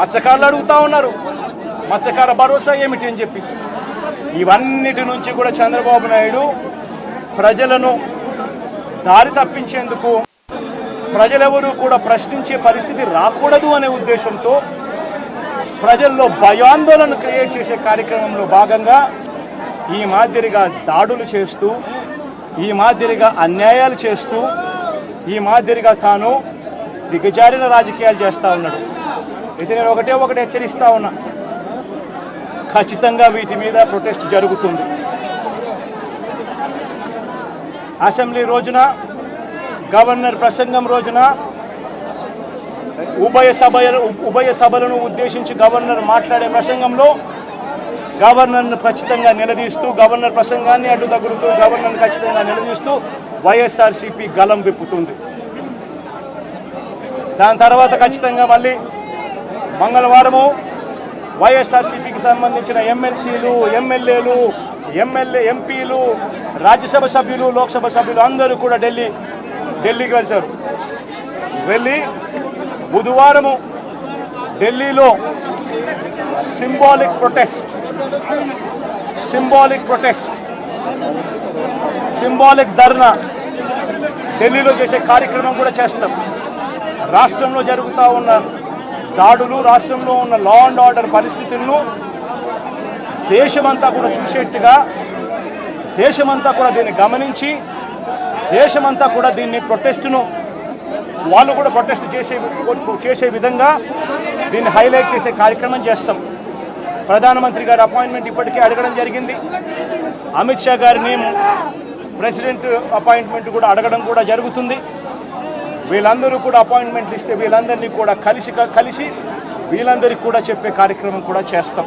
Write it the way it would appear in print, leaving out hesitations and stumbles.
మత్స్యకారులు అడుగుతా ఉన్నారు, మత్స్యకార భరోసా ఏమిటి అని చెప్పి. ఇవన్నిటి నుంచి కూడా చంద్రబాబు నాయుడు ప్రజలను దారి తప్పించేందుకు, ప్రజలెవరూ కూడా ప్రశ్నించే పరిస్థితి రాకూడదు అనే ఉద్దేశంతో ప్రజల్లో భయాందోళన క్రియేట్ చేసే కార్యక్రమంలో భాగంగా ఈ మాదిరిగా దాడులు చేస్తూ, ఈ మాదిరిగా అన్యాయాలు చేస్తూ, ఈ మాదిరిగా తాను దిగజారిన రాజకీయాలు చేస్తూ ఉన్నాడు. ఇది నేను ఒకటి హెచ్చరిస్తా ఉన్నా, ఖచ్చితంగా వీటి మీద ప్రొటెస్ట్ జరుగుతుంది. అసెంబ్లీ రోజున, గవర్నర్ ప్రసంగం రోజున ఉభయ సభలను ఉద్దేశించి గవర్నర్ మాట్లాడే ప్రసంగంలో గవర్నర్ను ఖచ్చితంగా నిలదీస్తూ, గవర్నర్ ప్రసంగాన్ని అడ్డు తగులుతూ గవర్నర్ను ఖచ్చితంగా నిలదీస్తూ వైఎస్ఆర్సీపీ గలం విప్పుతుంది. దాని తర్వాత ఖచ్చితంగా మళ్ళీ మంగళవారము వైఎస్ఆర్సీపీకి సంబంధించిన ఎమ్మెల్సీలు, ఎమ్మెల్యేలు, ఎంపీలు, రాజ్యసభ సభ్యులు, లోక్సభ సభ్యులు అందరూ కూడా ఢిల్లీకి వెళ్తారు. వెళ్ళి బుధవారము ఢిల్లీలో సింబాలిక్ ప్రొటెస్ట్, సింబాలిక్ ధర్నా ఢిల్లీలో చేసే కార్యక్రమం కూడా చేస్తాం. రాష్ట్రంలో జరుగుతూ ఉన్న దాడులు, రాష్ట్రంలో ఉన్న లా అండ్ ఆర్డర్ పరిస్థితులను దేశమంతా కూడా చూసేట్టుగా, దేశమంతా కూడా దీన్ని గమనించి, దేశమంతా కూడా దీన్ని ప్రొటెస్ట్ను వాళ్ళు కూడా ప్రొటెస్ట్ చేసే విధంగా దీన్ని హైలైట్ చేసే కార్యక్రమం చేస్తాం. ప్రధానమంత్రి గారి అపాయింట్మెంట్ ఇప్పటికే అడగడం జరిగింది. అమిత్ షా గారిని ప్రెసిడెంట్ అపాయింట్మెంట్ కూడా అడగడం కూడా జరుగుతుంది. వీళ్ళందరూ కూడా అపాయింట్మెంట్ ఇస్తే వీళ్ళందరినీ కూడా కలిసి వీళ్ళందరికీ కూడా చెప్పే కార్యక్రమం కూడా చేస్తాం.